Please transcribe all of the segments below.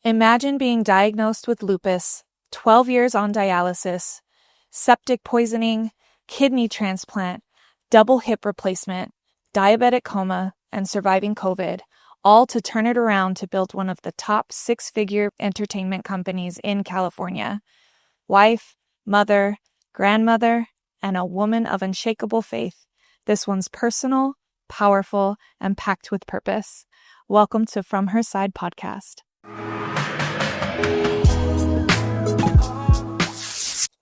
Imagine being diagnosed with lupus, 12 years on dialysis, septic poisoning, kidney transplant, double hip replacement, diabetic coma, and surviving COVID, all to turn it around to build one of the top 6-figure entertainment companies in California. Wife, mother, grandmother, and a woman of unshakable faith. This one's personal, powerful, and packed with purpose. Welcome to From Her Side podcast.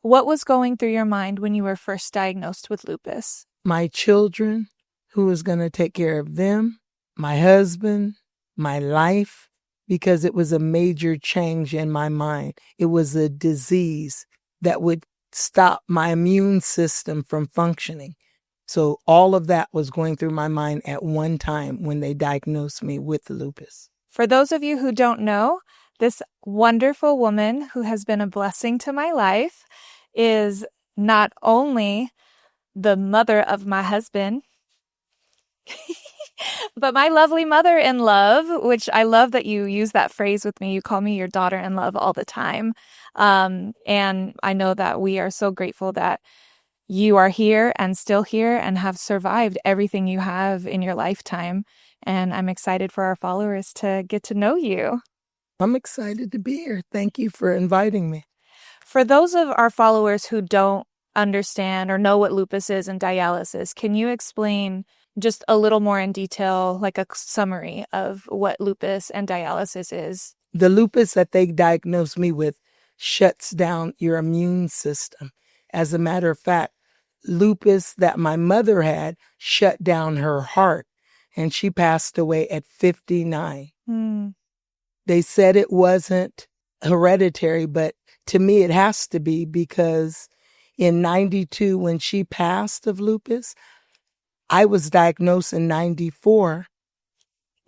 What was going through your mind when you were first diagnosed with lupus? My children, who was going to take care of them, my husband, my life, because it was a major change in my mind. It was a disease that would stop my immune system from functioning. So all of that was going through my mind at one time when they diagnosed me with lupus. For those of you who don't know, this wonderful woman who has been a blessing to my life is not only the mother of my husband, but my lovely mother-in-law, which I love that you use that phrase with me. You call me your daughter-in-law all the time. And I know that we are so grateful that you are here and still here and have survived everything you have in your lifetime. And I'm excited for our followers to get to know you. I'm excited to be here. Thank you for inviting me. For those of our followers who don't understand or know what lupus is and dialysis, can you explain just a little more in detail, like a summary of what lupus and dialysis is? The lupus that they diagnosed me with shuts down your immune system. As a matter of fact, lupus that my mother had shut down her heart, and she passed away at 59. They said it wasn't hereditary, but to me it has to be, because in 92, when she passed of lupus, I was diagnosed in 94,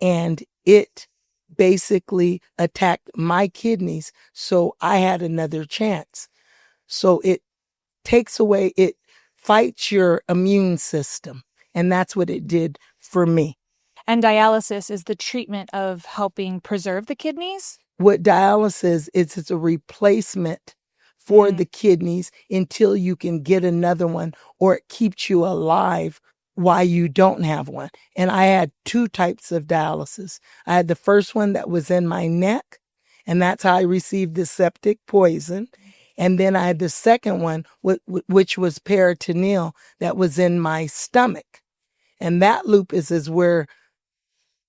and it basically attacked my kidneys, so I had another chance. So it takes away, it fights your immune system, and that's what it did for me. And dialysis is the treatment of helping preserve the kidneys? What dialysis is, it's a replacement for the kidneys until you can get another one, or it keeps you alive while you don't have one. And I had 2 types of dialysis. I had the first one that was in my neck, and that's how I received the septic poison. And then I had the second one, which was peritoneal, that was in my stomach. And that lupus is where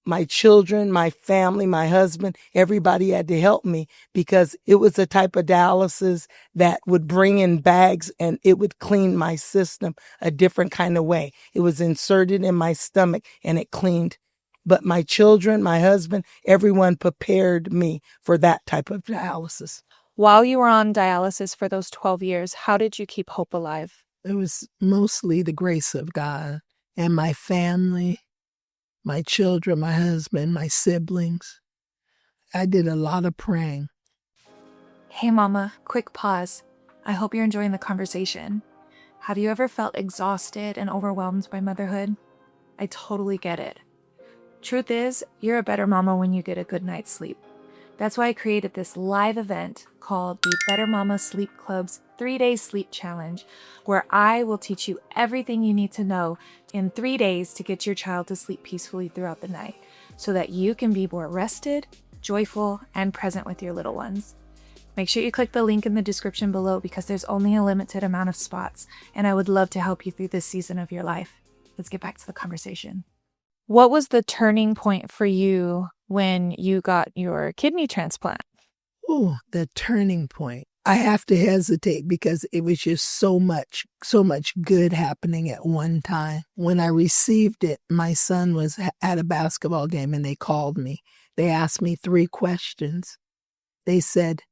my children, my family, my husband, everybody had to help me, because it was a type of dialysis that would bring in bags and it would clean my system a different kind of way. It was inserted in my stomach and it cleaned. But my children, my husband, everyone prepared me for that type of dialysis. While you were on dialysis for those 12 years, how did you keep hope alive? It was mostly the grace of God and my family, my children, my husband, my siblings. I did a lot of praying. Hey, Mama, quick pause. I hope you're enjoying the conversation. Have you ever felt exhausted and overwhelmed by motherhood? I totally get it. Truth is, you're a better mama when you get a good night's sleep. That's why I created this live event called the Better Mama Sleep Club's 3-Day Sleep Challenge, where I will teach you everything you need to know in 3 days to get your child to sleep peacefully throughout the night, so that you can be more rested, joyful, and present with your little ones. Make sure you click the link in the description below, because there's only a limited amount of spots, and I would love to help you through this season of your life. Let's get back to the conversation. What was the turning point for you when you got your kidney transplant? Oh, the turning point. I have to hesitate because it was just so much good happening at one time. When I received it, my son was at a basketball game and they called me. They asked me 3 questions. They said,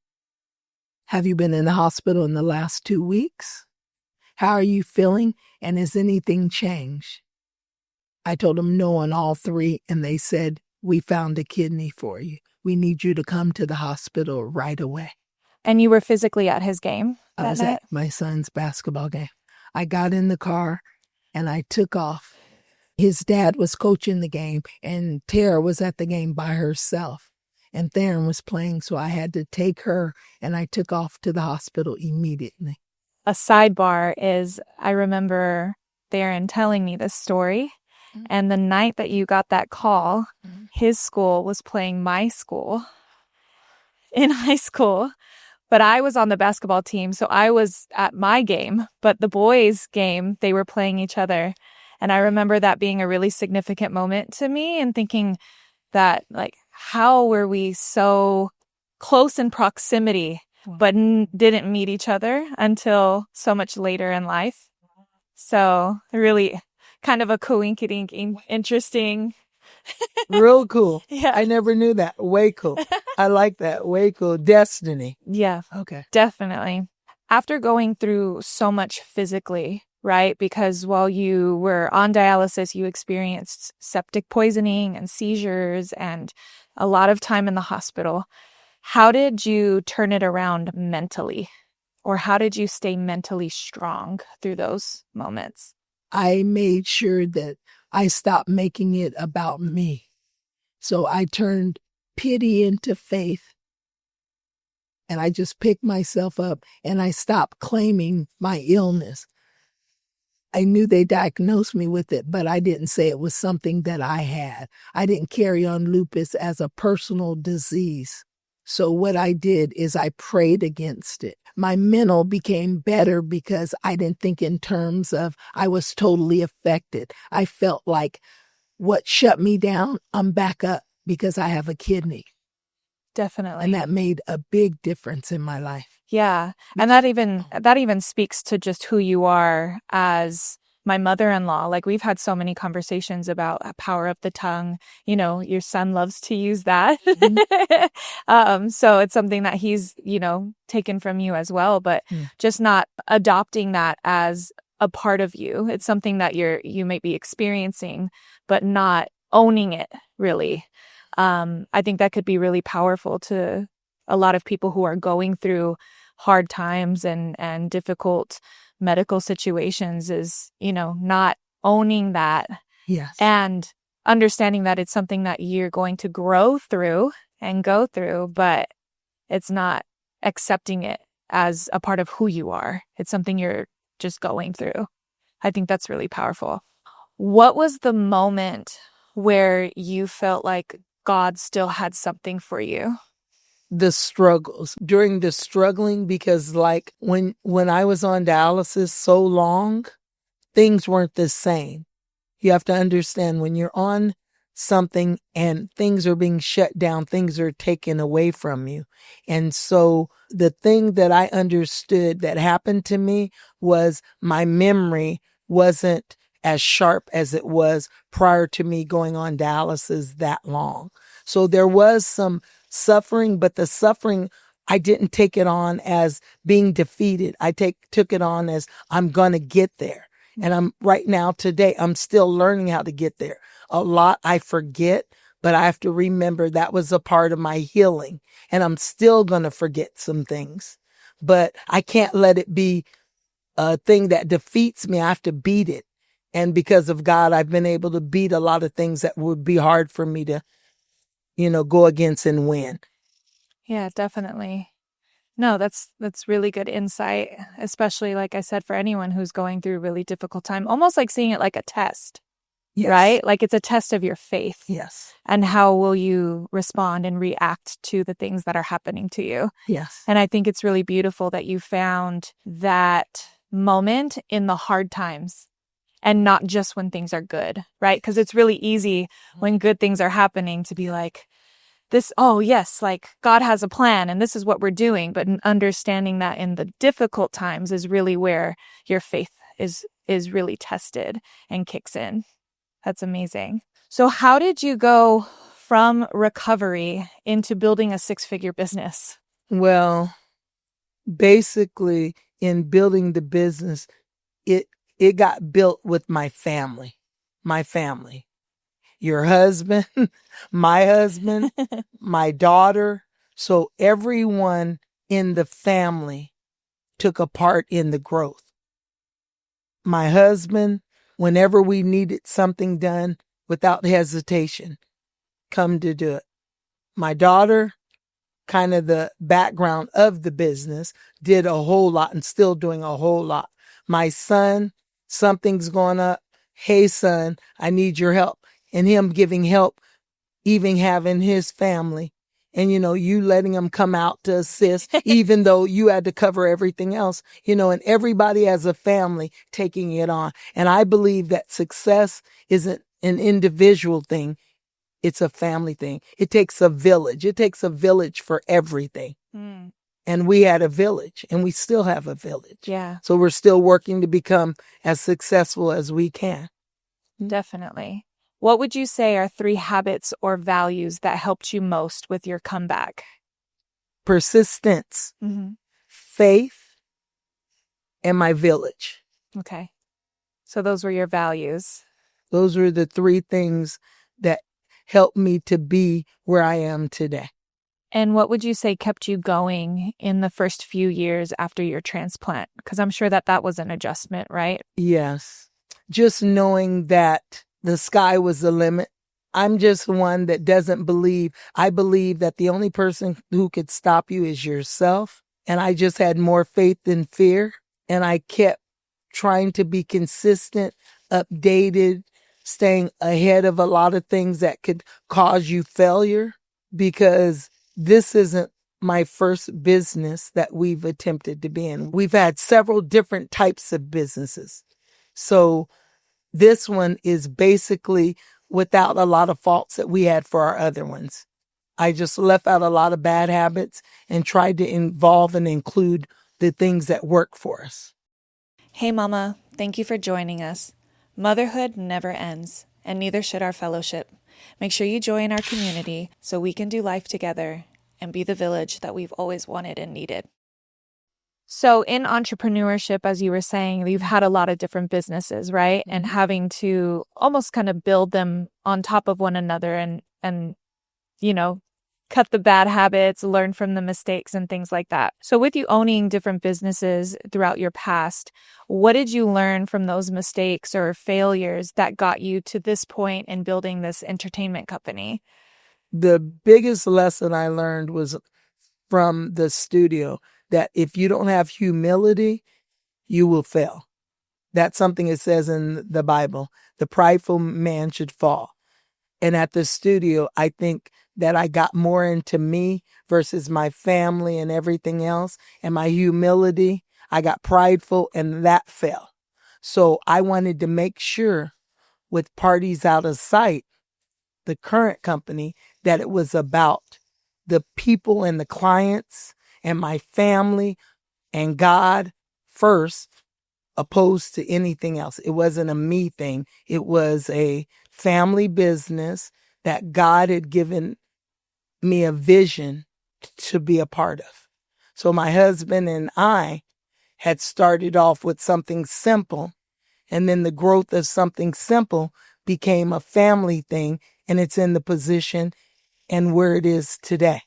"Have you been in the hospital in the last 2 weeks? How are you feeling? And has anything changed?" I told them no on all 3, and they said, "We found a kidney for you. We need you to come to the hospital right away." And you were physically at his game that I was night? at my son's basketball game. I got in the car and I took off. His dad was coaching the game and Tara was at the game by herself. and Theron was playing, so I had to take her, and I took off to the hospital immediately. A sidebar is I remember Theron telling me this story, and the night that you got that call, his school was playing my school in high school, but I was on the basketball team, so I was at my game, but the boys' game, they were playing each other. And I remember that being a really significant moment to me and thinking that, like, how were we so close in proximity, but didn't meet each other until so much later in life? So really kind of a coinkydink, interesting. Real cool. Yeah. I never knew that. Way cool. I like that. Way cool. Destiny. Yeah. Okay. Definitely. After going through so much physically, right? Because while you were on dialysis, you experienced septic poisoning and seizures and a lot of time in the hospital. How did you turn it around mentally? Or how did you stay mentally strong through those moments? I made sure that I stopped making it about me. So I turned pity into faith. And I just picked myself up and I stopped claiming my illness. I knew they diagnosed me with it, but I didn't say it was something that I had. I didn't carry on lupus as a personal disease. So what I did is I prayed against it. My mental became better because I didn't think in terms of I was totally affected. I felt like what shut me down, I'm back up because I have a kidney. Definitely. And that made a big difference in my life. Yeah. And that even speaks to just who you are as my mother-in-law. Like, we've had so many conversations about the power of the tongue. You know, your son loves to use that. So it's something that he's, taken from you as well, but just not adopting that as a part of you. It's something that you may be experiencing, but not owning it really. I think that could be really powerful to a lot of people who are going through hard times and difficult medical situations is, not owning that. Yes. And understanding that it's something that you're going to grow through and go through, but it's not accepting it as a part of who you are. It's something you're just going through. I think that's really powerful. What was the moment where you felt like God still had something for you? The struggles, during the struggling, because like when I was on dialysis so long, things weren't the same. You have to understand when you're on something and things are being shut down, things are taken away from you. And so the thing that I understood that happened to me was my memory wasn't as sharp as it was prior to me going on dialysis that long. So there was some suffering, but the suffering, I didn't take it on as being defeated. I took it on as I'm going to get there. And I'm right now today, I'm still learning how to get there. A lot I forget, but I have to remember that was a part of my healing. And I'm still going to forget some things, but I can't let it be a thing that defeats me. I have to beat it. And because of God, I've been able to beat a lot of things that would be hard for me to, go against and win. Yeah, definitely. No, that's really good insight, especially like I said, for anyone who's going through a really difficult time, almost like seeing it like a test, Yes. right? Like it's a test of your faith. Yes. And how will you respond and react to the things that are happening to you? Yes. And I think it's really beautiful that you found that moment in the hard times and not just when things are good, right? Because it's really easy when good things are happening to be like, this, oh yes, like God has a plan and this is what we're doing. But understanding that in the difficult times is really where your faith is really tested and kicks in. That's amazing. So how did you go from recovery into building a 6-figure business? Well, basically in building the business, it got built with my family, your husband, my husband, my daughter. So everyone in the family took a part in the growth. My husband, whenever we needed something done, without hesitation, come to do it. My daughter, kind of the background of the business, did a whole lot and still doing a whole lot. My son, something's going up. Hey, son, I need your help. And him giving help, even having his family. And, you letting him come out to assist, even though you had to cover everything else, and everybody as a family taking it on. And I believe that success isn't an individual thing. It's a family thing. It takes a village. It takes a village for everything. Mm. And we had a village, and we still have a village. Yeah. So we're still working to become as successful as we can. Definitely. What would you say are 3 habits or values that helped you most with your comeback? Persistence, faith, and my village. Okay. So those were your values. Those were the 3 things that helped me to be where I am today. And what would you say kept you going in the first few years after your transplant? Because I'm sure that was an adjustment, right? Yes. Just knowing that the sky was the limit. I'm just one that doesn't believe. I believe that the only person who could stop you is yourself. And I just had more faith than fear. And I kept trying to be consistent, updated, staying ahead of a lot of things that could cause you failure, because this isn't my first business that we've attempted to be in. We've had several different types of businesses. So this one is basically without a lot of faults that we had for our other ones. I just left out a lot of bad habits and tried to involve and include the things that work for us. Hey, Mama, thank you for joining us. Motherhood never ends, and neither should our fellowship. Make sure you join our community so we can do life together and be the village that we've always wanted and needed. So in entrepreneurship, as you were saying, you've had a lot of different businesses, right? And having to almost kind of build them on top of one another and cut the bad habits, learn from the mistakes and things like that. So with you owning different businesses throughout your past, what did you learn from those mistakes or failures that got you to this point in building this entertainment company? The biggest lesson I learned was from the studio, that if you don't have humility, you will fail. That's something it says in the Bible. The prideful man should fall. And at the studio, I think that I got more into me versus my family and everything else. And my humility, I got prideful and that fell. So I wanted to make sure, with Parties Out of Sight, the current company, that it was about the people and the clients and my family and God first, opposed to anything else. It wasn't a me thing. It was a family business that God had given me a vision to be a part of. So my husband and I had started off with something simple, and then the growth of something simple became a family thing, and it's in the position and where it is today.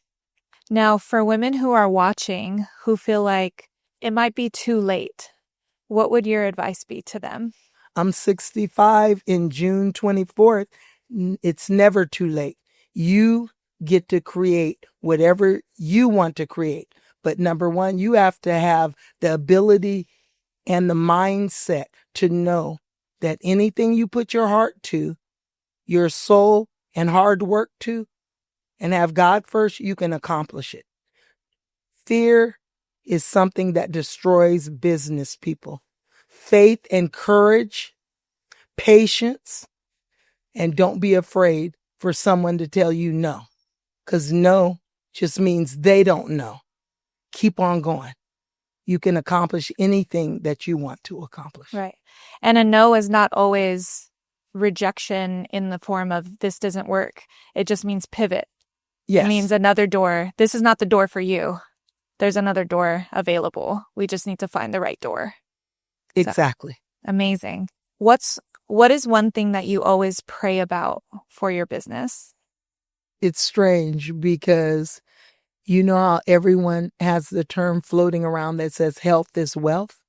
Now, for women who are watching who feel like it might be too late, what would your advice be to them? I'm 65 in June 24th. It's never too late. You get to create whatever you want to create. But number one, you have to have the ability and the mindset to know that anything you put your heart to, your soul and hard work to, and have God first, you can accomplish it. Fear is something that destroys business people. Faith and courage, patience, and don't be afraid for someone to tell you no, because no just means they don't know. Keep on going. You can accomplish anything that you want to accomplish. Right. And a no is not always rejection in the form of this doesn't work. It just means pivot. Yes. It means another door. This is not the door for you. There's another door available. We just need to find the right door. Exactly. So, amazing. What is one thing that you always pray about for your business? It's strange because you know how everyone has the term floating around that says health is wealth?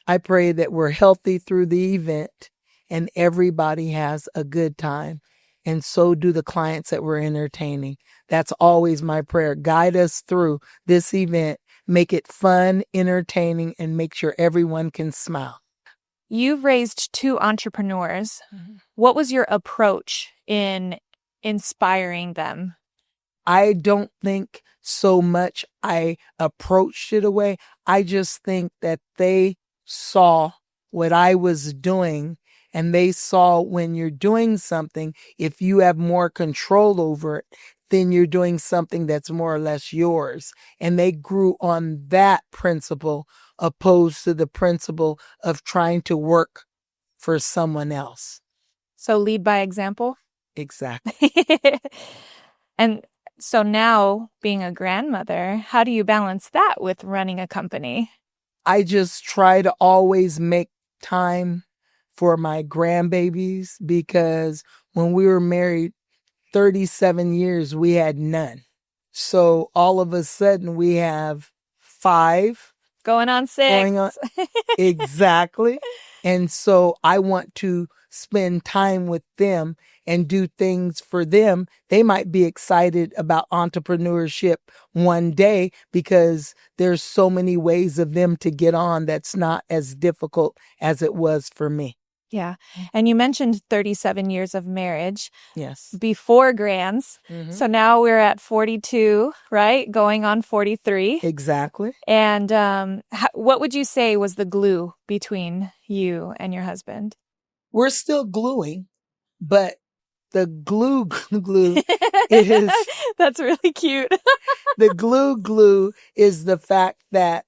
I pray that we're healthy through the event and everybody has a good time and so do the clients that we're entertaining. That's always my prayer. Guide us through this event, make it fun, entertaining, and make sure everyone can smile. You've raised 2 entrepreneurs. What was your approach in inspiring them? I don't think so much I approached it away. I just think that they saw what I was doing, and they saw when you're doing something, if you have more control over it, then you're doing something that's more or less yours. And they grew on that principle opposed to the principle of trying to work for someone else. So lead by example? Exactly. And so now, being a grandmother, how do you balance that with running a company? I just try to always make time for my grandbabies, because when we were married 37 years, we had none. So all of a sudden we have 5 Going on 6. going on. Exactly. And so I want to spend time with them and do things for them. They might be excited about entrepreneurship one day because there's so many ways of them to get on that's not as difficult as it was for me. Yeah. And you mentioned 37 years of marriage. Yes. Before grands. Mm-hmm. So now we're at 42, right? Going on 43. Exactly. And what would you say was the glue between you and your husband? We're still gluing, but the glue is That's really cute. the glue is the fact that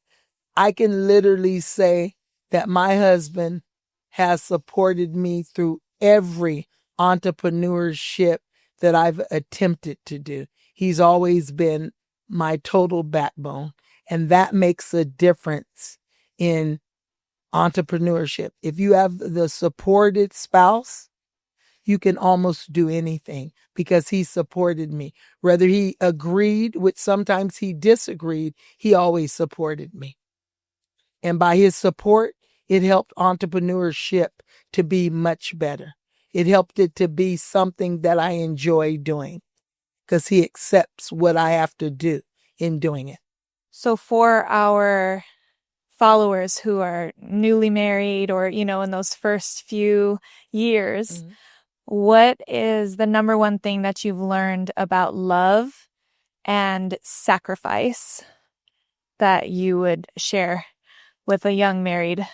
I can literally say that my husband has supported me through every entrepreneurship that I've attempted to do. He's always been my total backbone, and that makes a difference in entrepreneurship. If you have the supported spouse, you can almost do anything because he supported me. Whether he agreed with, sometimes he disagreed, he always supported me. And by his support, it helped entrepreneurship to be much better. It helped it to be something that I enjoy doing because he accepts what I have to do in doing it. So for our followers who are newly married or, in those first few years, what is the number one thing that you've learned about love and sacrifice that you would share with a young married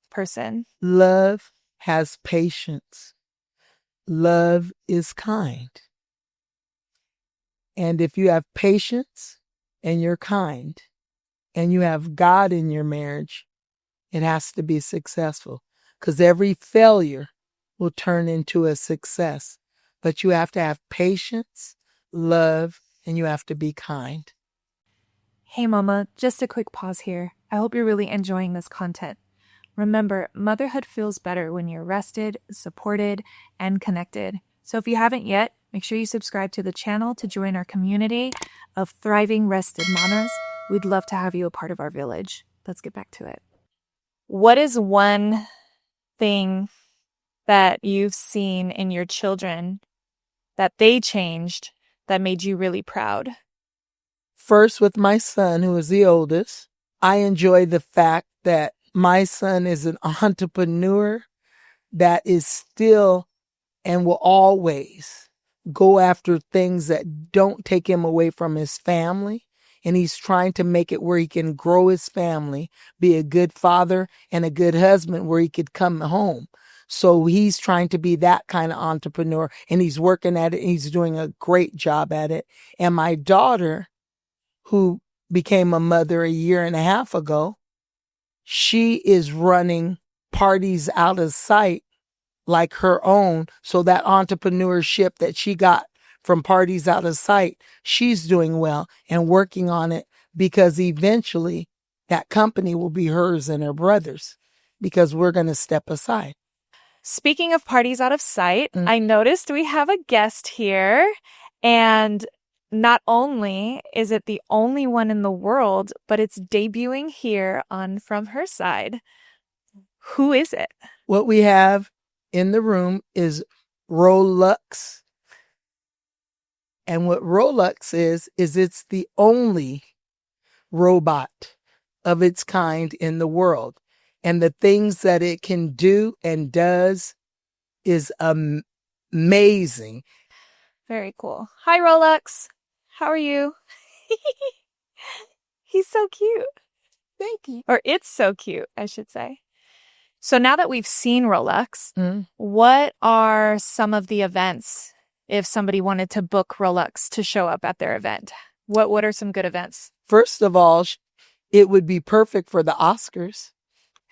person? Love has patience. Love is kind. And if you have patience and you're kind and you have God in your marriage, it has to be successful, because every failure will turn into a success. But you have to have patience, love, and you have to be kind. Hey, Mama, just a quick pause here. I hope you're really enjoying this content. Remember, motherhood feels better when you're rested, supported, and connected. So if you haven't yet, make sure you subscribe to the channel to join our community of thriving, rested mamas. We'd love to have you a part of our village. Let's get back to it. What is one thing that you've seen in your children that they changed that made you really proud? First, with my son, who is the oldest, I enjoy the fact that my son is an entrepreneur that is still and will always go after things that don't take him away from his family. And he's trying to make it where he can grow his family, be a good father and a good husband where he could come home. So he's trying to be that kind of entrepreneur, and he's working at it. And he's doing a great job at it. And my daughter, who became a mother a year and a half ago, she is running Parties Out of Sight like her own. So that entrepreneurship that she got from Parties Out of Sight, she's doing well and working on it, because eventually that company will be hers and her brother's, because we're going to step aside. Speaking of Parties Out of Sight, I noticed we have a guest here, and not only is it the only one in the world, but it's debuting here on From Her Side. Who is it? What we have in the room is RoLux And what RoLux is it's the only robot of its kind in the world. And the things that it can do and does is amazing. Very cool. Hi, RoLux. How are you? He's so cute. Thank you. Or it's so cute, I should say. So now that we've seen RoLux, what are some of the events if somebody wanted to book RoLux to show up at their event? What are some good events? First of all, it would be perfect for the Oscars.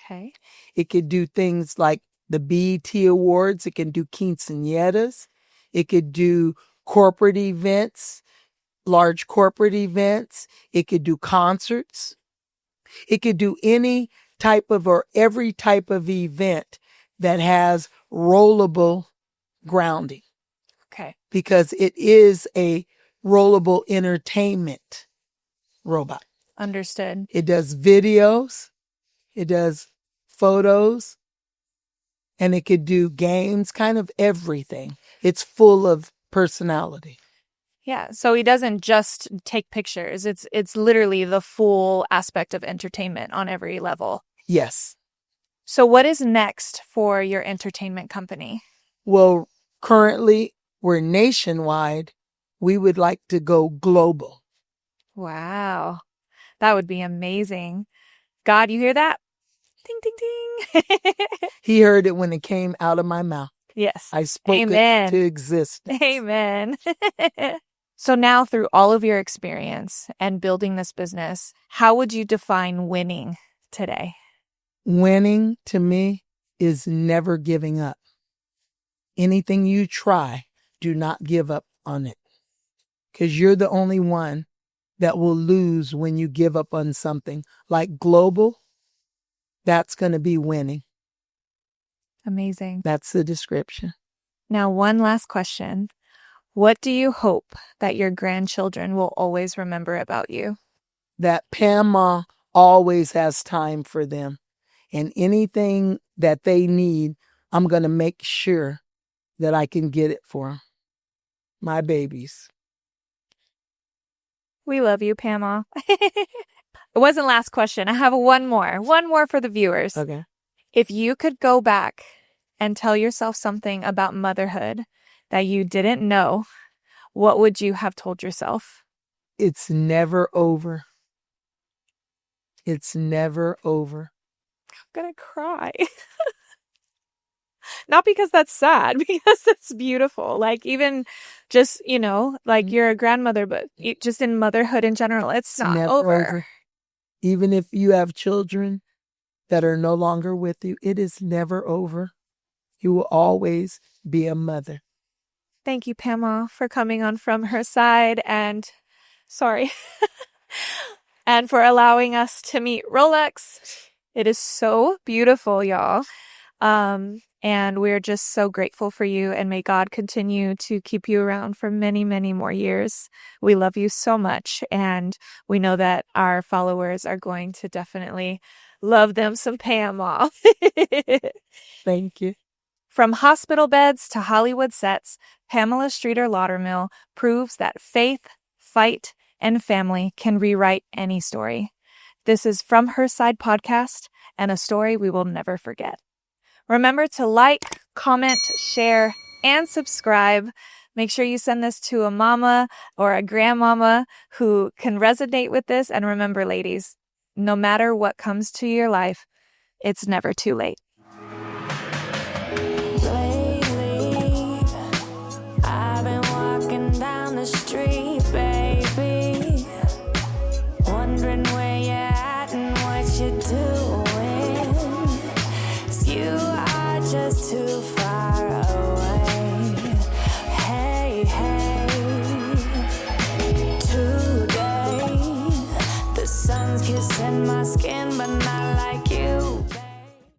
Okay. It could do things like the BET Awards. It can do quinceañeras. It could do corporate events, large corporate events. It could do concerts. It could do any type of or every type of event that has rollable grounding. Okay. Because it is a rollable entertainment robot. Understood. It does videos. It does photos. And it could do games, kind of everything. It's full of personality. Yeah. So he doesn't just take pictures. It's literally the full aspect of entertainment on every level. Yes. So what is next for your entertainment company? Well, currently we're nationwide. We would like to go global. Wow. That would be amazing. God, you hear that? Ding, ding, ding. He heard it when it came out of my mouth. Yes. I spoke Amen. it to existence. Amen. So now through all of your experience and building this business, how would you define winning today? Winning to me is never giving up. Anything you try, do not give up on it. Because you're the only one that will lose when you give up on something. Like global, that's going to be winning. Amazing. That's the description. Now, one last question. What do you hope that your grandchildren will always remember about you? That Pamela always has time for them. And anything that they need, I'm going to make sure that I can get it for them. My babies. We love you, Pamela. It wasn't last question. I have one more for the viewers. Okay. If you could go back and tell yourself something about motherhood that you didn't know, what would you have told yourself? It's never over. It's never over. I'm going to cry. Not because that's sad, because that's beautiful. Like even just, like you're a grandmother, but just in motherhood in general, it's not never over. Even if you have children that are no longer with you, it is never over. You will always be a mother. Thank you, Pamela, for coming on From Her Side and and for allowing us to meet RoLux. It is so beautiful, y'all. And we're just so grateful for you, and may God continue to keep you around for many, many more years. We love you so much, and we know that our followers are going to definitely love them some Pamela. Thank you. From hospital beds to Hollywood sets, Pamela Laudermill proves that faith, fight, and family can rewrite any story. This is From Her Side podcast, and a story we will never forget. Remember to like, comment, share, and subscribe. Make sure you send this to a mama or a grandmama who can resonate with this. And remember, ladies, no matter what comes to your life, it's never too late.